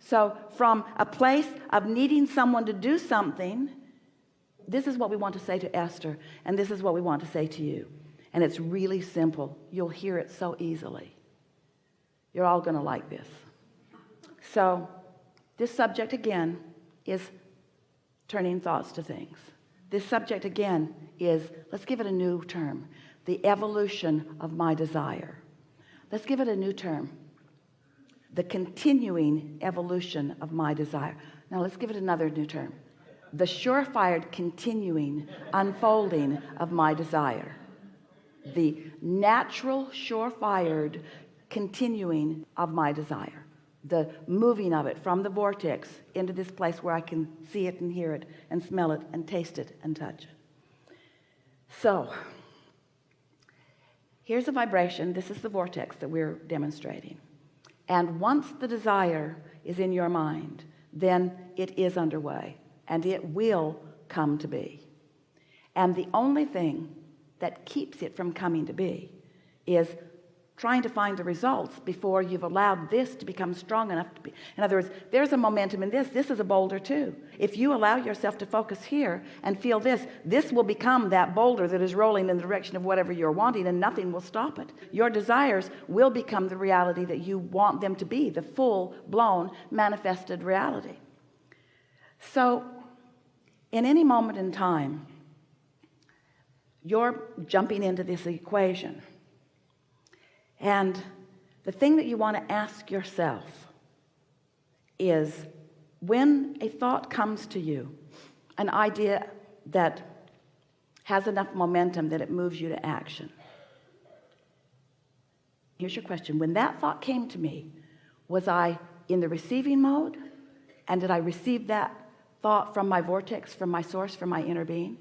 So from a place of needing someone to do something, this is what we want to say to Esther, and this is what we want to say to you. And it's really simple. You'll hear it so easily. You're all going to like this. So this subject again is turning thoughts to things. This subject again is, let's give it a new term, the evolution of my desire. Let's give it a new term, the continuing evolution of my desire. Now let's give it another new term, the surefire continuing unfolding of my desire. The natural surefire continuing of my desire, the moving of it from the vortex into this place where I can see it and hear it and smell it and taste it and touch it. So here's a vibration. This is the vortex that we're demonstrating. And once the desire is in your mind, then it is underway and it will come to be. And the only thing that keeps it from coming to be is trying to find the results before you've allowed this to become strong enough to be. In other words, there's a momentum in this. This is a boulder too. If you allow yourself to focus here and feel this, this will become that boulder that is rolling in the direction of whatever you're wanting, and nothing will stop it. Your desires will become the reality that you want them to be, the full-blown manifested reality. So in any moment in time, you're jumping into this equation. And the thing that you want to ask yourself is, when a thought comes to you, an idea that has enough momentum that it moves you to action. Here's your question. When that thought came to me, was I in the receiving mode? And did I receive that thought from my vortex, from my source, from my inner being?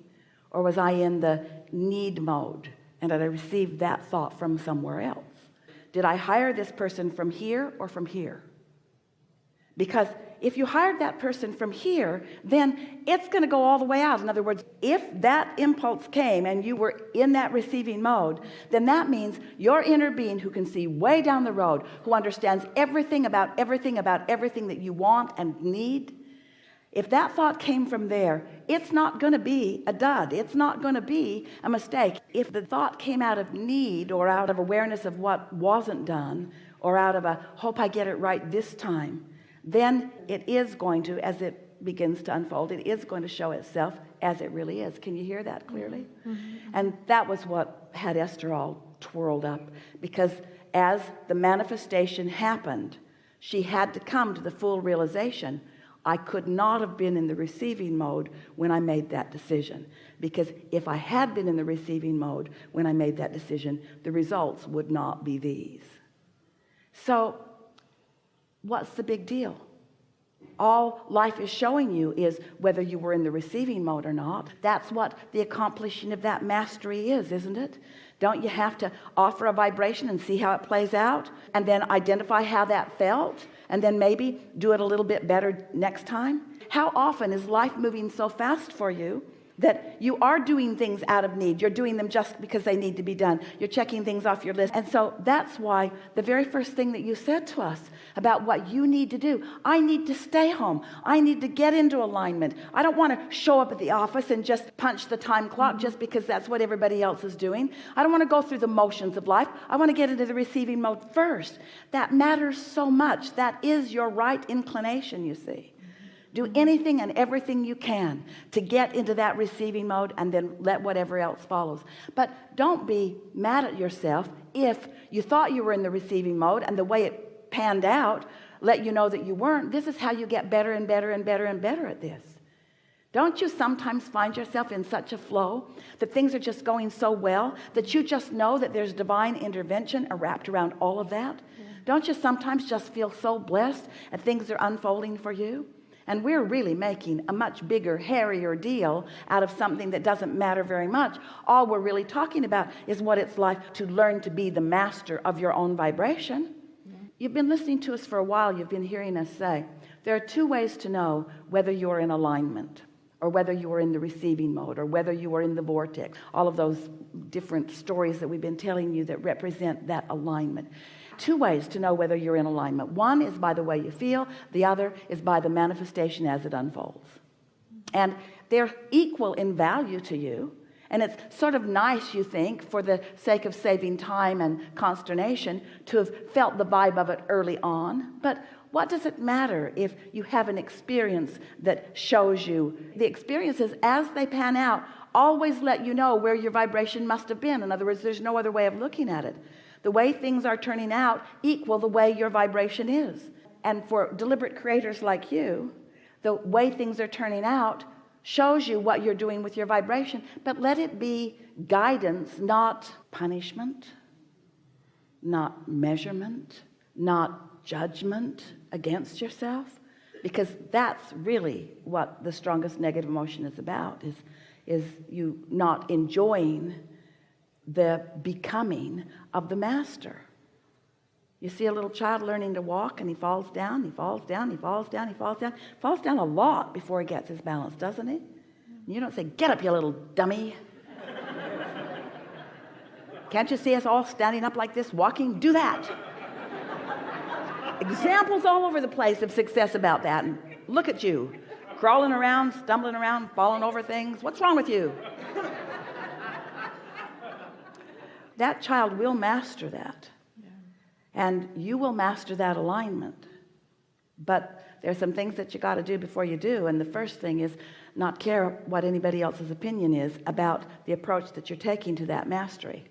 Or was I in the need mode, and did I receive that thought from somewhere else? Did I hire this person from here or from here? Because if you hired that person from here, then it's going to go all the way out. In other words, if that impulse came and you were in that receiving mode, then that means your inner being, who can see way down the road, who understands everything about everything that you want and need, if that thought came from there, it's not going to be a dud. It's not going to be a mistake. If the thought came out of need, or out of awareness of what wasn't done, or out of a hope I get it right this time, then it is going to, as it begins to unfold, it is going to show itself as it really is. Can you hear that clearly? Mm-hmm. And that was what had Esther all twirled up, because as the manifestation happened, she had to come to the full realization, I could not have been in the receiving mode when I made that decision, because if I had been in the receiving mode when I made that decision, the results would not be these. So what's the big deal? All life is showing you is whether you were in the receiving mode or not. That's what the accomplishing of that mastery is, isn't it? Don't you have to offer a vibration and see how it plays out, and then identify how that felt, and then maybe do it a little bit better next time? How often is life moving so fast for you that you are doing things out of need? You're doing them just because they need to be done. You're checking things off your list. And so that's why the very first thing that you said to us about what you need to do, I need to stay home. I need to get into alignment. I don't want to show up at the office and just punch the time clock just because that's what everybody else is doing. I don't want to go through the motions of life. I want to get into the receiving mode first. That matters so much. That is your right inclination, you see. Do anything and everything you can to get into that receiving mode, and then let whatever else follows. But don't be mad at yourself if you thought you were in the receiving mode and the way it panned out let you know that you weren't. This is how you get better and better and better and better at this. Don't you sometimes find yourself in such a flow that things are just going so well that you just know that there's divine intervention wrapped around all of that? Yeah. Don't you sometimes just feel so blessed and things are unfolding for you? And we're really making a much bigger, hairier deal out of something that doesn't matter very much. All we're really talking about is what it's like to learn to be the master of your own vibration. Mm-hmm. You've been listening to us for a while. You've been hearing us say, there are two ways to know whether you're in alignment, or whether you are in the receiving mode, or whether you are in the vortex. All of those different stories that we've been telling you that represent that alignment. two ways to know whether you're in alignment. One is by the way you feel. The other is by the manifestation as it unfolds. And they're equal in value to you. And it's sort of nice, you think, for the sake of saving time and consternation, to have felt the vibe of it early on. But what does it matter if you have an experience that shows you? The experiences, as they pan out, always let you know where your vibration must have been. In other words, there's no other way of looking at it. The way things are turning out equal the way your vibration is. And for deliberate creators like you, the way things are turning out shows you what you're doing with your vibration. But let it be guidance, not punishment, not measurement, not judgment against yourself, because that's really what the strongest negative emotion is about, is you not enjoying the becoming of the master. You see a little child learning to walk, and he falls down, he falls down, he falls down, he falls down, falls down a lot before he gets his balance, doesn't he? You don't say, "Get up, you little dummy." Can't you see us all standing up like this, walking? Do that. Examples all over the place of success about that. And look at you, crawling around, stumbling around, falling over things. What's wrong with you? That child will master that. And you will master that alignment. But there's some things that you got to do before you do. And the first thing is not care what anybody else's opinion is about the approach that you're taking to that mastery.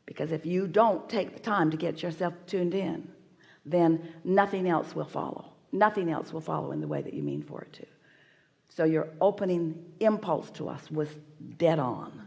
Because if you don't take the time to get yourself tuned in, then nothing else will follow. Nothing else will follow in the way that you mean for it to. So your opening impulse to us was dead on.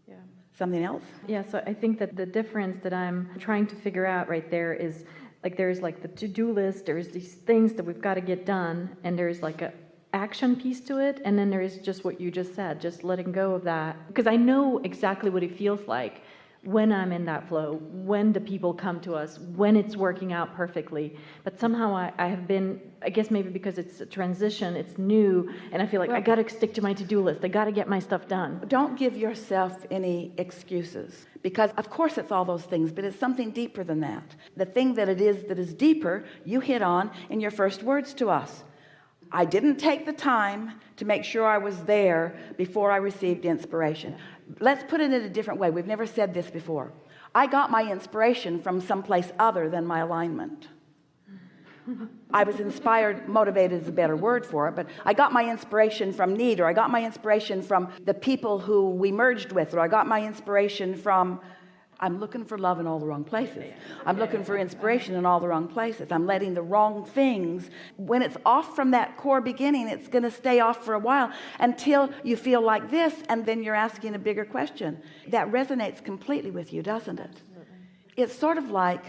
Yeah. Something else? Yeah, so I think that the difference that I'm trying to figure out right there is, like, there's like the to-do list, there's these things that we've got to get done, and there's like a action piece to it, and then there is just what you just said, just letting go of that. Because I know exactly what it feels like when I'm in that flow, when the people come to us, when it's working out perfectly. But somehow I have been, I guess maybe because it's a transition, it's new, and I feel like I got to stick to my to-do list. I got to get my stuff done. Don't give yourself any excuses, because of course it's all those things, but it's something deeper than that. The thing that it is that is deeper, you hit on in your first words to us. I didn't take the time to make sure I was there before I received inspiration. Let's put it in a different way. We've never said this before. I got my inspiration from someplace other than my alignment. I was inspired, motivated is a better word for it, but I got my inspiration from need, or I got my inspiration from the people who we merged with, or I got my inspiration from, I'm looking for love in all the wrong places. I'm looking for inspiration in all the wrong places. I'm letting the wrong things, when it's off from that core beginning, it's going to stay off for a while until you feel like this, and then you're asking a bigger question. That resonates completely with you, doesn't it? It's sort of like,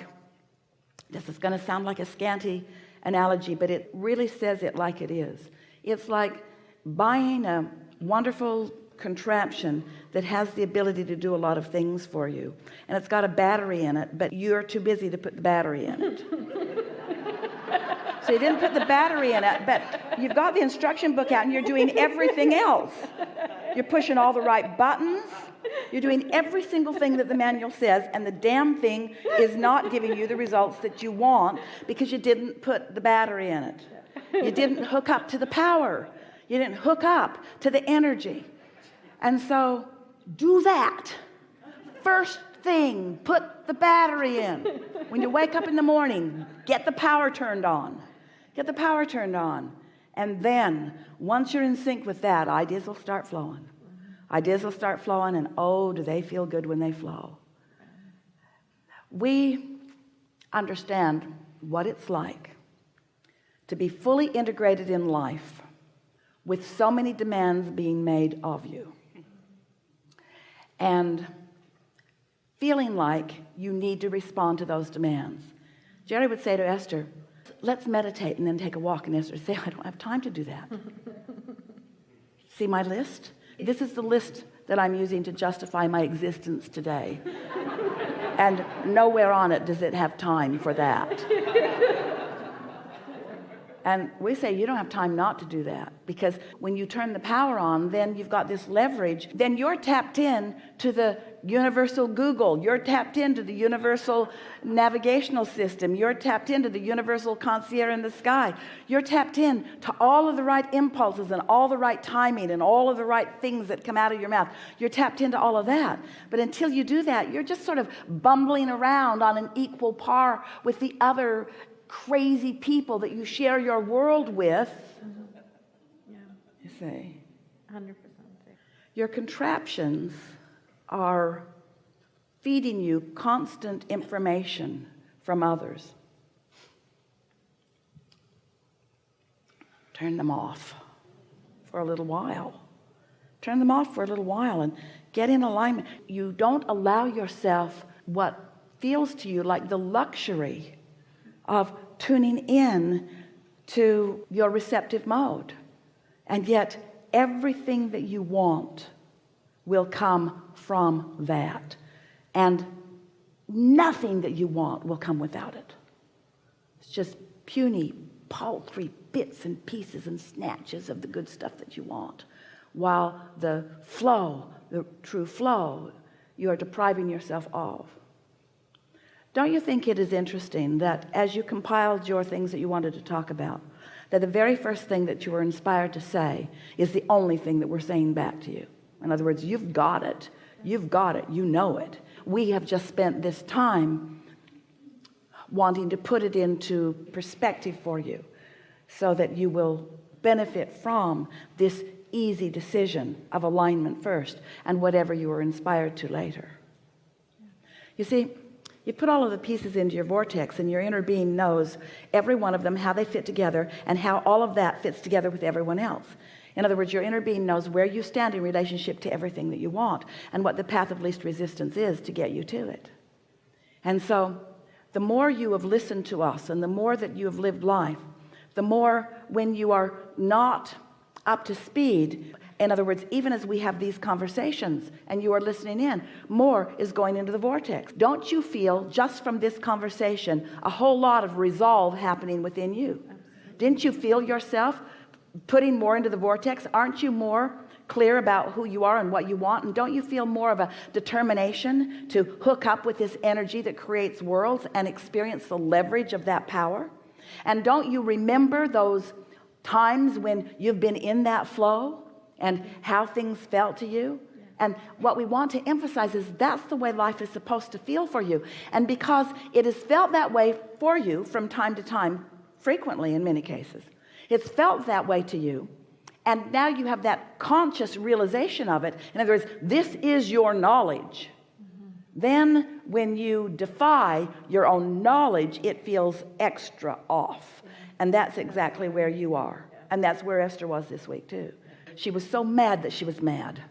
this is going to sound like a scanty analogy, but it really says it like it is. It's like buying a wonderful contraption that has the ability to do a lot of things for you, and it's got a battery in it, but you're too busy to put the battery in it. So you didn't put the battery in it, but you've got the instruction book out and you're doing everything else. You're pushing all the right buttons, you're doing every single thing that the manual says, and the damn thing is not giving you the results that you want because you didn't put the battery in it. You didn't hook up to the power. You didn't hook up to the energy. And so do that. First thing, put the battery in. When you wake up in the morning, get the power turned on. Get the power turned on. And then, once you're in sync with that, ideas will start flowing. Ideas will start flowing, and oh, do they feel good when they flow. We understand what it's like to be fully integrated in life with so many demands being made of you. And feeling like you need to respond to those demands. Jerry would say to Esther, let's meditate and then take a walk. And Esther would say, I don't have time to do that. See my list? This is the list that I'm using to justify my existence today. And nowhere on it does it have time for that. And we say you don't have time not to do that, because when you turn the power on, then you've got this leverage. Then you're tapped in to the universal Google. You're tapped into the universal navigational system. You're tapped into the universal concierge in the sky. You're tapped in to all of the right impulses and all the right timing and all of the right things that come out of your mouth. You're tapped into all of that. But until you do that, you're just sort of bumbling around on an equal par with the other crazy people that you share your world with. Yeah. You see, 100%. your contraptions are feeding you constant information from others. Turn them off for a little while. Turn them off for a little while and get in alignment. You don't allow yourself what feels to you like the luxury of tuning in to your receptive mode. And yet everything that you want will come from that, and nothing that you want will come without it. It's just puny, paltry bits and pieces and snatches of the good stuff that you want, while the flow, the true flow, you are depriving yourself of. Don't you think it is interesting that as you compiled your things that you wanted to talk about, that the very first thing that you were inspired to say is the only thing that we're saying back to you? In other words, you've got it, you know it. We have just spent this time wanting to put it into perspective for you so that you will benefit from this easy decision of alignment first and whatever you are inspired to later. You see, you put all of the pieces into your vortex, and your inner being knows every one of them, how they fit together, and how all of that fits together with everyone else. In other words, your inner being knows where you stand in relationship to everything that you want and what the path of least resistance is to get you to it. And so the more you have listened to us and the more that you have lived life, the more when you are not up to speed, in other words, even as we have these conversations and you are listening in, more is going into the vortex. Don't you feel just from this conversation a whole lot of resolve happening within you? Didn't you feel yourself putting more into the vortex? Aren't you more clear about who you are and what you want? And don't you feel more of a determination to hook up with this energy that creates worlds and experience the leverage of that power? And don't you remember those times when you've been in that flow and how things felt to you? And what we want to emphasize is that's the way life is supposed to feel for you. And because it has felt that way for you from time to time, frequently in many cases, it's felt that way to you, and now you have that conscious realization of it. In other words, this is your knowledge. Then when you defy your own knowledge, it feels extra off. And that's exactly where you are. And that's where Esther was this week too. She was so mad that she was mad.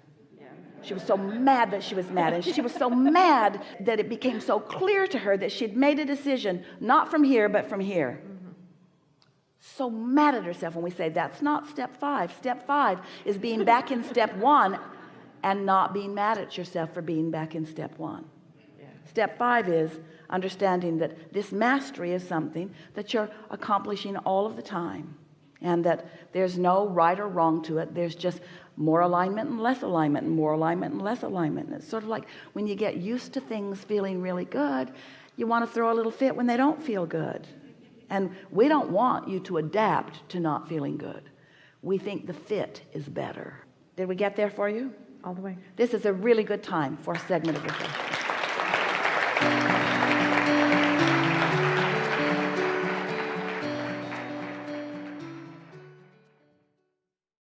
She was so mad that she was mad. And she was so mad that it became so clear to her that she'd made a decision, not from here, but from here. So mad at herself when we say that's not step 5. Step 5 is being back in step 1 and not being mad at yourself for being back in step 1. Step 5 is understanding that this mastery is something that you're accomplishing all of the time, and that there's no right or wrong to it. There's just more alignment and less alignment, and more alignment and less alignment. And it's sort of like when you get used to things feeling really good, you want to throw a little fit when they don't feel good. And we don't want you to adapt to not feeling good. We think the fit is better. Did we get there for you? All the way. This is a really good time for a segment of reflection.